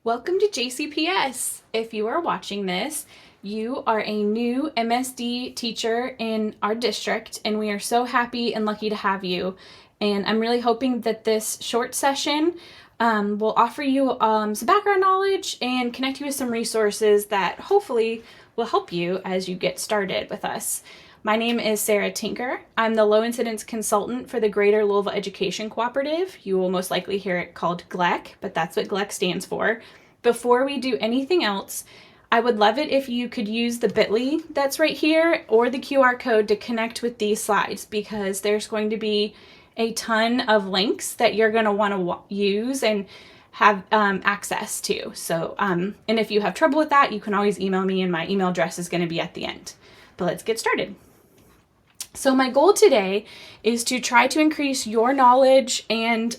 Welcome to JCPS. If you are watching this, you are a new MSD teacher in our district, and we are so happy and lucky to have you. And I'm really hoping that this short session will offer you some background knowledge and connect you with some resources that hopefully will help you as you get started with us. My name is Sarah Tinker. I'm the Low Incidence Consultant for the Greater Louisville Education Cooperative. You will most likely hear it called GLEC, but that's what GLEC stands for. Before we do anything else, I would love it if you could use the bit.ly that's right here or the QR code to connect with these slides, because there's going to be a ton of links that you're going to want to use and have access to. So, and if you have trouble with that, you can always email me, and my email address is going to be at the end. But let's get started. So my goal today is to try to increase your knowledge and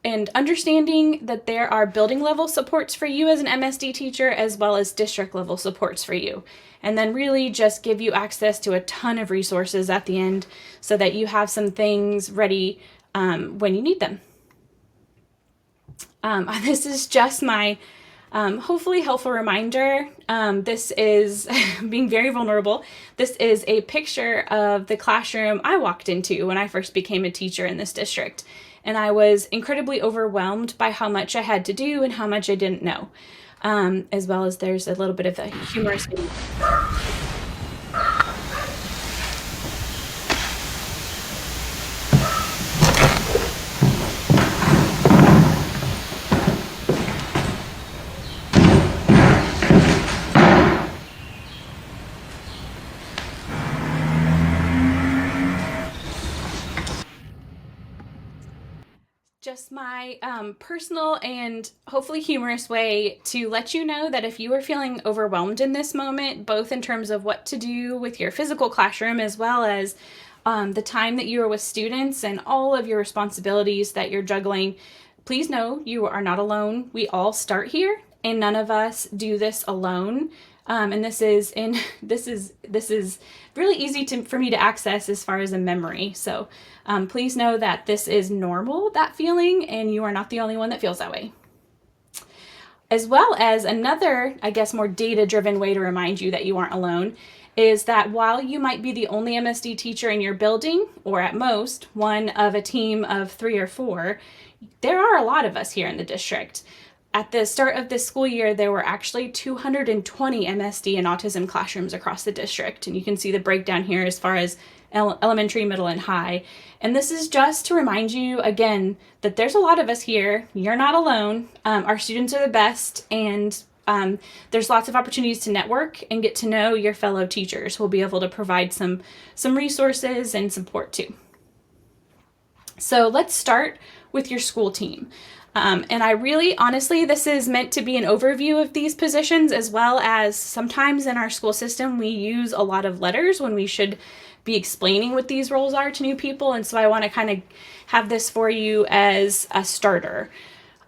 understanding that there are building level supports for you as an MSD teacher, as well as district level supports for you. And then really just give you access to a ton of resources at the end so that you have some things ready when you need them. This is just my hopefully helpful reminder. This is being very vulnerable. This is a picture of the classroom I walked into when I first became a teacher in this district. And I was incredibly overwhelmed by how much I had to do and how much I didn't know. As well as there's a little bit of a humorous video. Just my personal and hopefully humorous way to let you know that if you are feeling overwhelmed in this moment, both in terms of what to do with your physical classroom, as well as the time that you are with students and all of your responsibilities that you're juggling, please know you are not alone. We all start here, and none of us do this alone. And this is really easy for me to access as far as a memory. So please know that this is normal, that feeling, and you are not the only one that feels that way. As well as another, I guess, more data-driven way to remind you that you aren't alone is that while you might be the only MSD teacher in your building, or at most one of a team of 3 or 4, there are a lot of us here in the district. At the start of this school year, there were actually 220 MSD and autism classrooms across the district. And you can see the breakdown here as far as elementary, middle, and high. And this is just to remind you, again, that there's a lot of us here. You're not alone. Our students are the best. And there's lots of opportunities to network and get to know your fellow teachers. We'll be able to provide some resources and support too. So let's start with your school team. And I really, honestly, this is meant to be an overview of these positions, as well as sometimes in our school system, we use a lot of letters when we should be explaining what these roles are to new people. And so I want to kind of have this for you as a starter.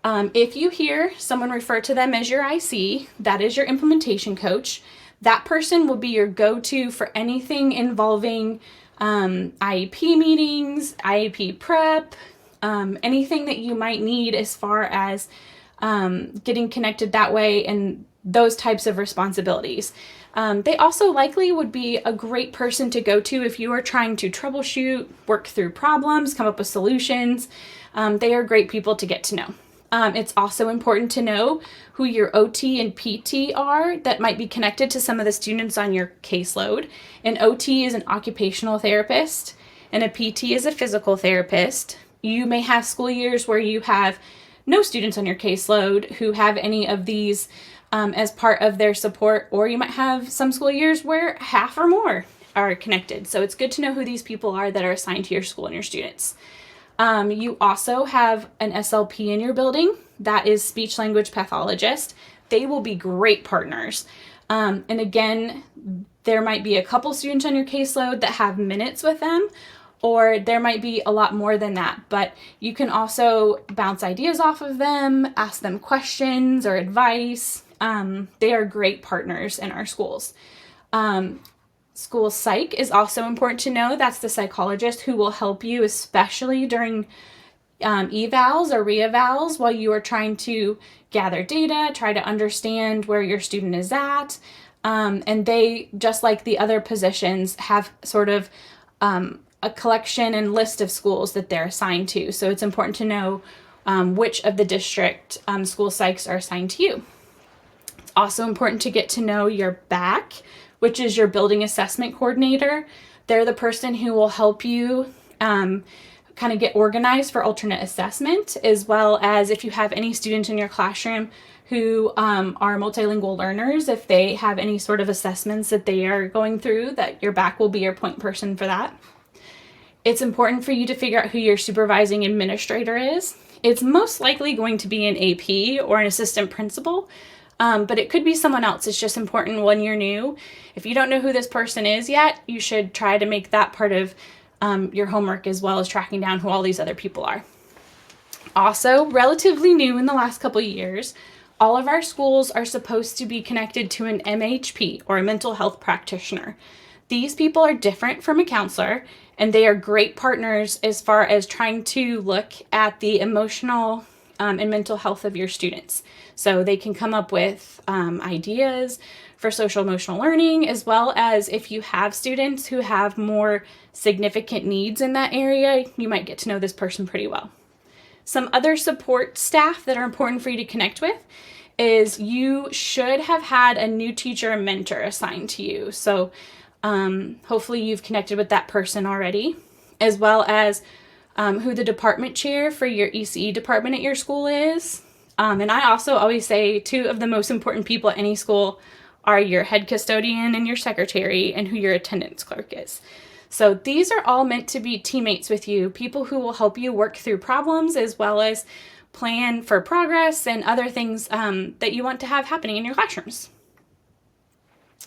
If you hear someone refer to them as your IC, that is your implementation coach. That person will be your go-to for anything involving IEP meetings, IEP prep, anything that you might need as far as getting connected that way and those types of responsibilities. They also likely would be a great person to go to if you are trying to troubleshoot, work through problems, come up with solutions. They are great people to get to know. It's also important to know who your OT and PT are that might be connected to some of the students on your caseload. An OT is an occupational therapist, and a PT is a physical therapist. You may have school years where you have no students on your caseload who have any of these as part of their support, or you might have some school years where half or more are connected. So it's good to know who these people are that are assigned to your school and your students. You also have an SLP in your building. That is speech language pathologist. They will be great partners. And again, there might be a couple students on your caseload that have minutes with them, or there might be a lot more than that, but you can also bounce ideas off of them, ask them questions or advice. They are great partners in our schools. School psych is also important to know. That's the psychologist who will help you, especially during evals or re-evals while you are trying to gather data, try to understand where your student is at. And they, just like the other positions, have sort of a collection and list of schools that they're assigned to. So it's important to know which of the district school psychs are assigned to you. It's also important to get to know your BAC, which is your building assessment coordinator. They're the person who will help you kind of get organized for alternate assessment, as well as if you have any students in your classroom who are multilingual learners, if they have any sort of assessments that they are going through, that your BAC will be your point person for that. It's important for you to figure out who your supervising administrator is. It's most likely going to be an AP or an assistant principal, but it could be someone else. It's just important when you're new. If you don't know who this person is yet, you should try to make that part of your homework, as well as tracking down who all these other people are. Also, relatively new in the last couple of years, all of our schools are supposed to be connected to an MHP, or a mental health practitioner. These people are different from a counselor, and they are great partners as far as trying to look at the emotional and mental health of your students. So they can come up with ideas for social emotional learning, as well as if you have students who have more significant needs in that area, you might get to know this person pretty well. Some other support staff that are important for you to connect with is you should have had a new teacher or mentor assigned to you. So hopefully you've connected with that person already, as well as who the department chair for your ECE department at your school is. And I also always say 2 of the most important people at any school are your head custodian and your secretary, and who your attendance clerk is. So these are all meant to be teammates with you, people who will help you work through problems, as well as plan for progress and other things that you want to have happening in your classrooms.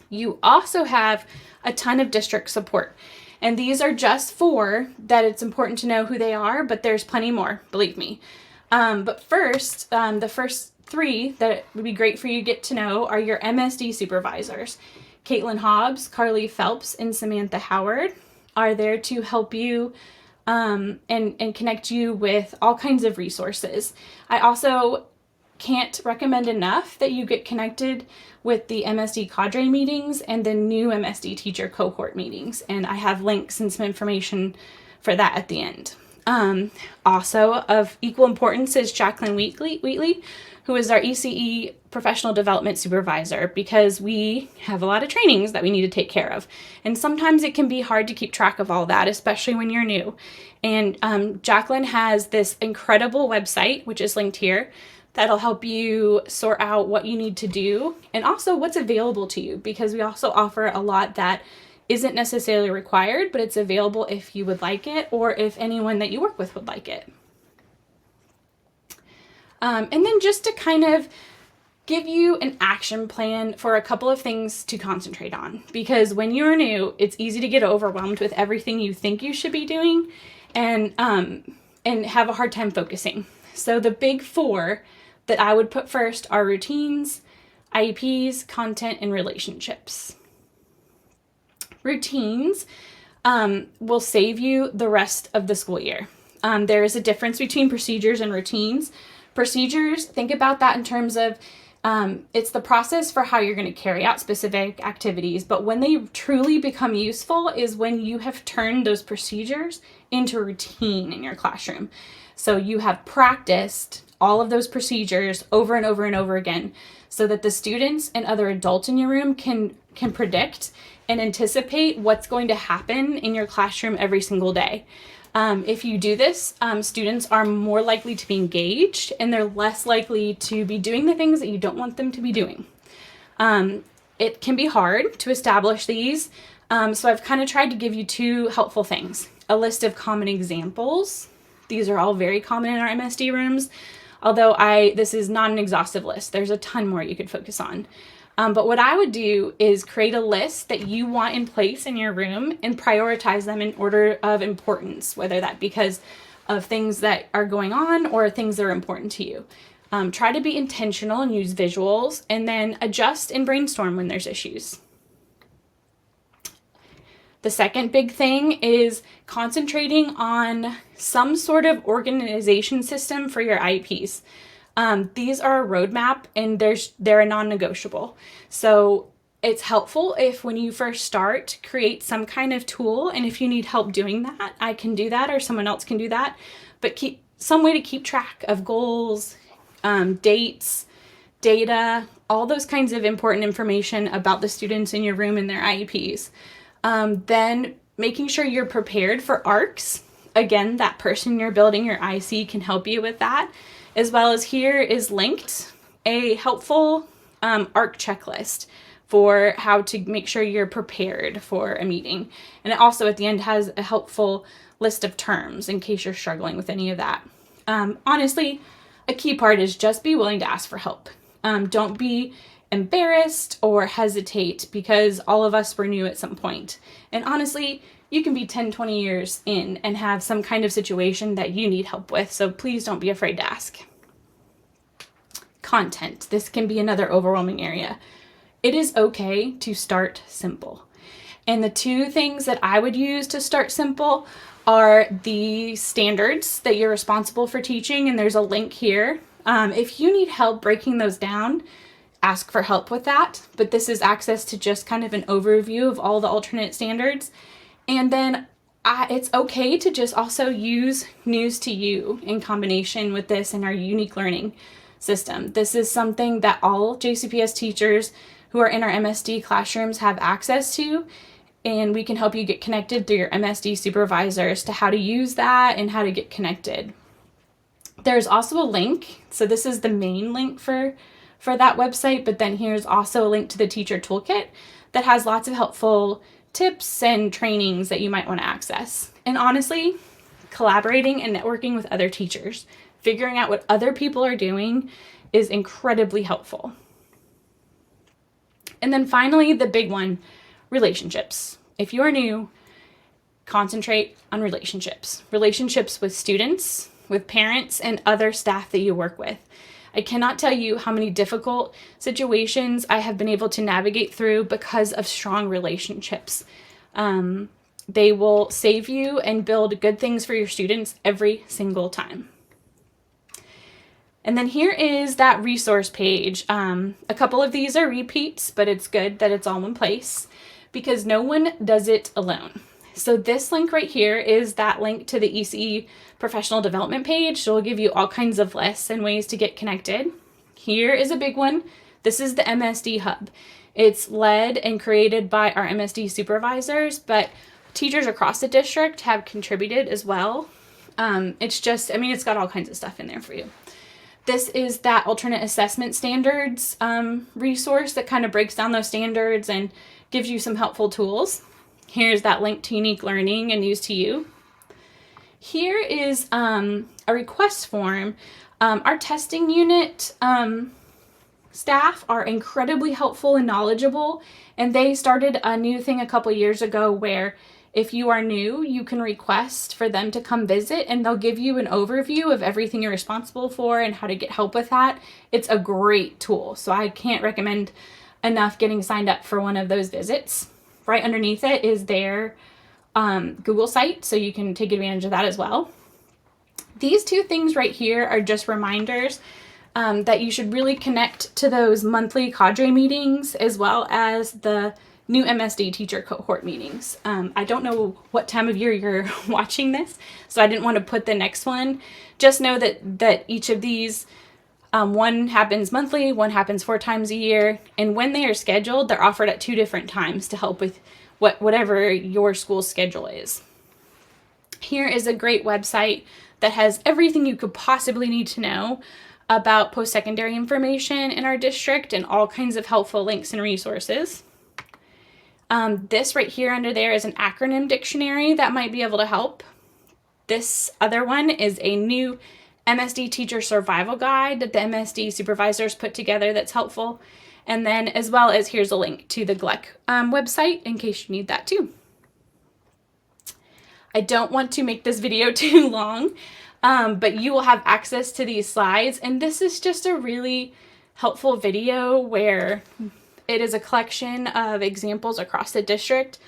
You also have a ton of district support, and these are just 4 that it's important to know who they are, but there's plenty more, believe me. But first, the first 3 that would be great for you to get to know are your MSD supervisors. Caitlin Hobbs, Carly Phelps, and Samantha Howard are there to help you and connect you with all kinds of resources. I also can't recommend enough that you get connected with the MSD cadre meetings and the new MSD teacher cohort meetings. And I have links and some information for that at the end. Also of equal importance is Jacqueline Wheatley, who is our ECE professional development supervisor, because we have a lot of trainings that we need to take care of. And sometimes it can be hard to keep track of all that, especially when you're new. And Jacqueline has this incredible website, which is linked here, that'll help you sort out what you need to do and also what's available to you, because we also offer a lot that isn't necessarily required, but it's available if you would like it, or if anyone that you work with would like it. And then just to kind of give you an action plan for a couple of things to concentrate on, because when you're new, it's easy to get overwhelmed with everything you think you should be doing and have a hard time focusing. So the big 4 that I would put first are routines, IEPs, content, and relationships. Routines will save you the rest of the school year. There is a difference between procedures and routines. Procedures, think about that in terms of it's the process for how you're going to carry out specific activities, but when they truly become useful is when you have turned those procedures into routine in your classroom. So you have practiced all of those procedures over and over and over again, so that the students and other adults in your room can predict and anticipate what's going to happen in your classroom every single day. If you do this, students are more likely to be engaged, and they're less likely to be doing the things that you don't want them to be doing. It can be hard to establish these, so I've kind of tried to give you 2 helpful things. A list of common examples. These are all very common in our MSD rooms, although this is not an exhaustive list. There's a ton more you could focus on. But what I would do is create a list that you want in place in your room and prioritize them in order of importance, whether that because of things that are going on or things that are important to you. Try to be intentional and use visuals, and then adjust and brainstorm when there's issues. The second big thing is concentrating on some sort of organization system for your IEPs. These are a roadmap and they're a non-negotiable. So it's helpful if when you first start, create some kind of tool. And if you need help doing that, I can do that or someone else can do that. But keep some way to keep track of goals, dates, data, all those kinds of important information about the students in your room and their IEPs. Then making sure you're prepared for ARCs. Again, that person you're building your IC can help you with that. As well as here is linked a helpful ARC checklist for how to make sure you're prepared for a meeting. And it also at the end has a helpful list of terms in case you're struggling with any of that. Honestly, a key part is just be willing to ask for help. Don't be embarrassed or hesitate because all of us were new at some point. And honestly, you can be 10, 20 years in and have some kind of situation that you need help with. So please don't be afraid to ask. Content. This can be another overwhelming area. It is okay to start simple. And the two things that I would use to start simple are the standards that you're responsible for teaching. And there's a link here. If you need help breaking those down, ask for help with that. But this is access to just kind of an overview of all the alternate standards. And then it's okay to just also use News to You in combination with this in our unique learning system. This is something that all JCPS teachers who are in our MSD classrooms have access to, and we can help you get connected through your MSD supervisors to how to use that and how to get connected. There's also a link, so this is the main link for that website, but then here's also a link to the teacher toolkit that has lots of helpful tips and trainings that you might want to access. And honestly, collaborating and networking with other teachers, figuring out what other people are doing is incredibly helpful. And then finally, the big one, relationships. If you're new, concentrate on relationships. Relationships with students, with parents, and other staff that you work with. I cannot tell you how many difficult situations I have been able to navigate through because of strong relationships. They will save you and build good things for your students every single time. And then here is that resource page. A couple of these are repeats, but it's good that it's all in place because no one does it alone. So this link right here is that link to the ECE professional development page. So it'll give you all kinds of lists and ways to get connected. Here is a big one. This is the MSD Hub. It's led and created by our MSD supervisors, but teachers across the district have contributed as well. It's got all kinds of stuff in there for you. This is that alternate assessment standards resource that kind of breaks down those standards and gives you some helpful tools. Here's that link to unique learning and News to You. Here is a request form. Our testing unit staff are incredibly helpful and knowledgeable, and they started a new thing a couple years ago where if you are new, you can request for them to come visit and they'll give you an overview of everything you're responsible for and how to get help with that. It's a great tool. So I can't recommend enough getting signed up for one of those visits. Right underneath it is their Google site, so you can take advantage of that as well. These two things right here are just reminders that you should really connect to those monthly cadre meetings as well as the new MSD teacher cohort meetings. I don't know what time of year you're watching this, so I didn't want to put the next one. Just know that each of these, one happens monthly, one happens 4 times a year, and when they are scheduled, they're offered at 2 different times to help with whatever your school schedule is. Here is a great website that has everything you could possibly need to know about post-secondary information in our district and all kinds of helpful links and resources. This right here under there is an acronym dictionary that might be able to help. This other one is a new MSD teacher survival guide that the MSD supervisors put together that's helpful. And then as well as here's a link to the GLEC website in case you need that too. I don't want to make this video too long, but you will have access to these slides. And this is just a really helpful video where it is a collection of examples across the district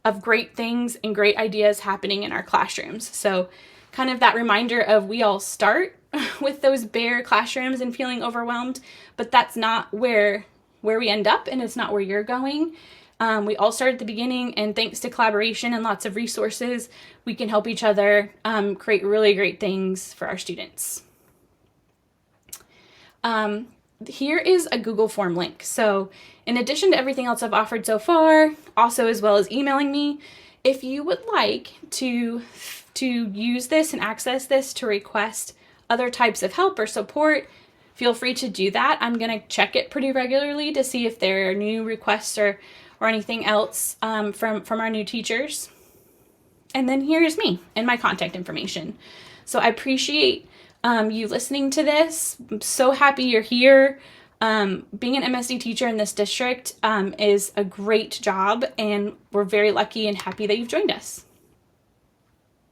of great things and great ideas happening in our classrooms. So kind of that reminder of we all start with those bare classrooms and feeling overwhelmed, but that's not where we end up, and it's not where you're going. We all start at the beginning, and thanks to collaboration and lots of resources, we can help each other create really great things for our students. Here is a Google form link. So in addition to everything else I've offered so far, also as well as emailing me, if you would like to use this and access this to request other types of help or support, feel free to do that. I'm going to check it pretty regularly to see if there are new requests or anything else from our new teachers. And then here's me and my contact information. So I appreciate you listening to this. I'm so happy you're here. Being an MSD teacher in this district is a great job, and we're very lucky and happy that you've joined us.